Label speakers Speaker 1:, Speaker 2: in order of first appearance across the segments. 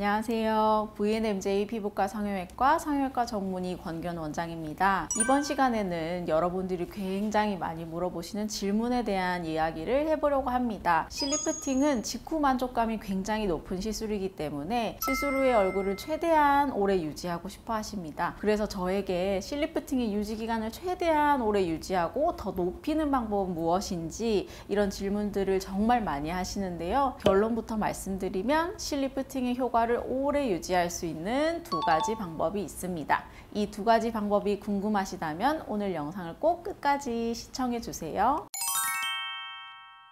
Speaker 1: 안녕하세요. VNMJ 피부과 성형외과 전문의 권규현 원장입니다. 이번 시간에는 여러분들이 굉장히 많이 물어보시는 질문에 대한 이야기를 해보려고 합니다. 실리프팅은 직후 만족감이 굉장히 높은 시술이기 때문에 시술 후의 얼굴을 최대한 오래 유지하고 싶어 하십니다. 그래서 저에게 실리프팅의 유지 기간을 최대한 오래 유지하고 더 높이는 방법은 무엇인지 이런 질문들을 정말 많이 하시는데요. 결론부터 말씀드리면 실리프팅의 효과를 오래 유지할 수 있는 두 가지 방법이 있습니다. 이 두 가지 방법이 궁금하시다면 오늘 영상을 꼭 끝까지 시청해 주세요.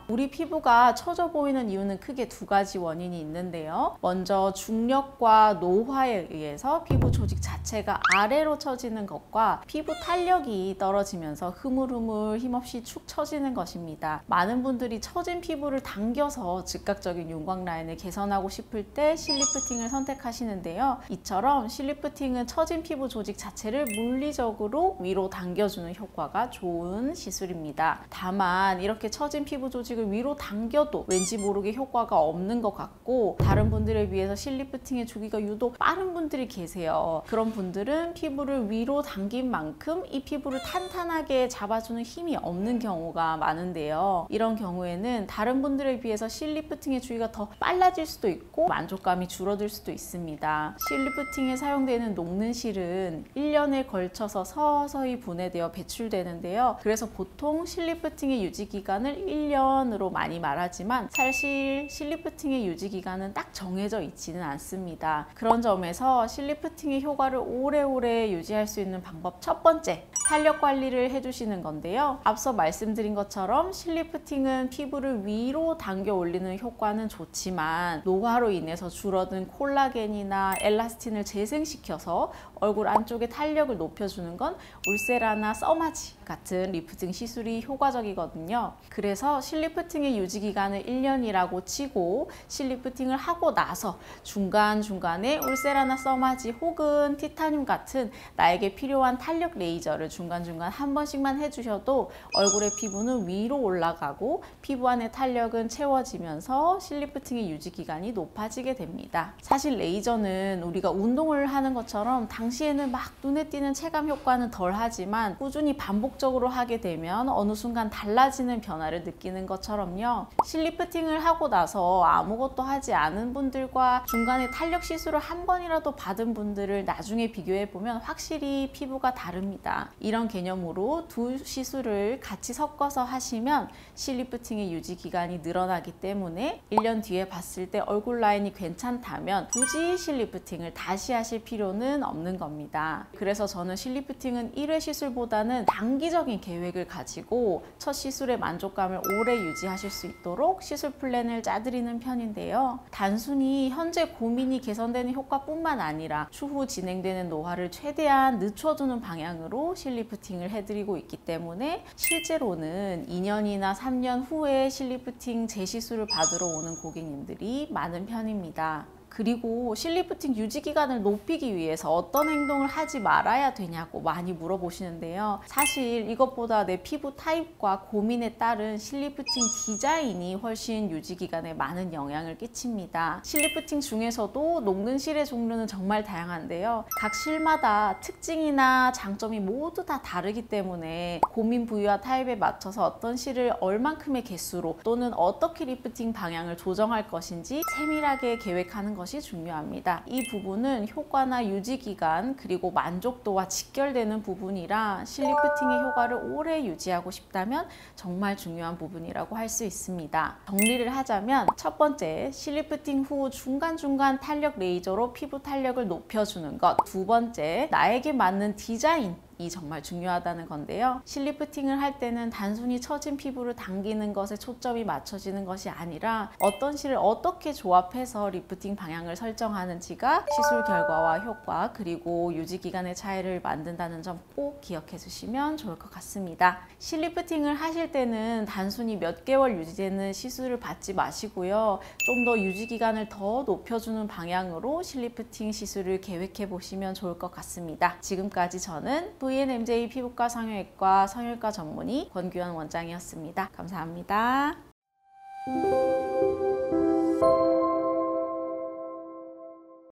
Speaker 1: 우리 피부가 처져 보이는 이유는 크게 두 가지 원인이 있는데요. 먼저 중력과 노화에 의해서 피부 조직 자체가 아래로 처지는 것과 피부 탄력이 떨어지면서 흐물흐물 힘없이 축 처지는 것입니다. 많은 분들이 처진 피부를 당겨서 즉각적인 윤곽 라인을 개선하고 싶을 때 실리프팅을 선택하시는데요. 이처럼 실리프팅은 처진 피부 조직 자체를 물리적으로 위로 당겨주는 효과가 좋은 시술입니다. 다만 이렇게 처진 피부 조직을 위로 당겨도 왠지 모르게 효과가 없는 것 같고 다른 분들에 비해서 실리프팅의 주기가 유독 빠른 분들이 계세요. 그런 분들은 피부를 위로 당긴 만큼 이 피부를 탄탄하게 잡아주는 힘이 없는 경우가 많은데요. 이런 경우에는 다른 분들에 비해서 실리프팅의 주기가 더 빨라질 수도 있고 만족감이 줄어들 수도 있습니다. 실리프팅에 사용되는 녹는실은 1년에 걸쳐서 서서히 분해되어 배출되는데요. 그래서 보통 실리프팅의 유지 기간을 1년 으로 많이 말하지만 사실 실리프팅의 유지 기간은 딱 정해져 있지는 않습니다. 그런 점에서 실리프팅의 효과를 오래오래 유지할 수 있는 방법 첫 번째, 탄력 관리를 해주시는 건데요. 앞서 말씀드린 것처럼 실리프팅은 피부를 위로 당겨 올리는 효과는 좋지만 노화로 인해서 줄어든 콜라겐이나 엘라스틴을 재생시켜서 얼굴 안쪽의 탄력을 높여주는 건 울세라나 써마지 같은 리프팅 시술이 효과적이거든요. 그래서 실리프팅의 유지 기간을 1년이라고 치고 실리프팅을 하고 나서 중간중간에 울세라나 써마지 혹은 티타늄 같은 나에게 필요한 탄력 레이저를 중간중간 한 번씩만 해주셔도 얼굴의 피부는 위로 올라가고 피부 안의 탄력은 채워지면서 실리프팅의 유지 기간이 높아지게 됩니다. 사실 레이저는 우리가 운동을 하는 것처럼 당시에는 막 눈에 띄는 체감 효과는 덜 하지만 꾸준히 반복적으로 하게 되면 어느 순간 달라지는 변화를 느끼는 것처럼요. 실리프팅을 하고 나서 아무것도 하지 않은 분들과 중간에 탄력 시술을 한 번이라도 받은 분들을 나중에 비교해 보면 확실히 피부가 다릅니다. 이런 개념으로 두 시술을 같이 섞어서 하시면 실리프팅의 유지 기간이 늘어나기 때문에 1년 뒤에 봤을 때 얼굴 라인이 괜찮다면 굳이 실리프팅을 다시 하실 필요는 없는 겁니다. 그래서 저는 실리프팅은 1회 시술보다는 단기적인 계획을 가지고 첫 시술의 만족감을 오래 유지하실 수 있도록 시술 플랜을 짜드리는 편인데요. 단순히 현재 고민이 개선되는 효과뿐만 아니라 추후 진행되는 노화를 최대한 늦춰주는 방향으로 실리프팅을 해드리고 있기 때문에 실제로는 2년이나 3년 후에 실리프팅 재시술을 받으러 오는 고객님들이 많은 편입니다. 그리고 실리프팅 유지 기간을 높이기 위해서 어떤 행동을 하지 말아야 되냐고 많이 물어보시는데요. 사실 이것보다 내 피부 타입과 고민에 따른 실리프팅 디자인이 훨씬 유지 기간에 많은 영향을 끼칩니다. 실리프팅 중에서도 녹는실의 종류는 정말 다양한데요. 각 실마다 특징이나 장점이 모두 다 다르기 때문에 고민 부위와 타입에 맞춰서 어떤 실을 얼만큼의 개수로 또는 어떻게 리프팅 방향을 조정할 것인지 세밀하게 계획하는 것이 중요합니다. 이 부분은 효과나 유지 기간 그리고 만족도와 직결되는 부분이라 실리프팅의 효과를 오래 유지하고 싶다면 정말 중요한 부분이라고 할 수 있습니다. 정리를 하자면 첫 번째, 실리프팅 후 중간중간 탄력 레이저로 피부 탄력을 높여주는 것. 두 번째, 나에게 맞는 디자인 이 정말 중요하다는 건데요. 실리프팅을 할 때는 단순히 처진 피부를 당기는 것에 초점이 맞춰지는 것이 아니라 어떤 실을 어떻게 조합해서 리프팅 방향을 설정하는지가 시술 결과와 효과 그리고 유지 기간의 차이를 만든다는 점 꼭 기억해 주시면 좋을 것 같습니다. 실리프팅을 하실 때는 단순히 몇 개월 유지되는 시술을 받지 마시고요. 좀 더 유지 기간을 더 높여주는 방향으로 실리프팅 시술을 계획해 보시면 좋을 것 같습니다. 지금까지 저는 VNMJ 피부과 성형외과 전문의 권규현 원장이었습니다. 감사합니다.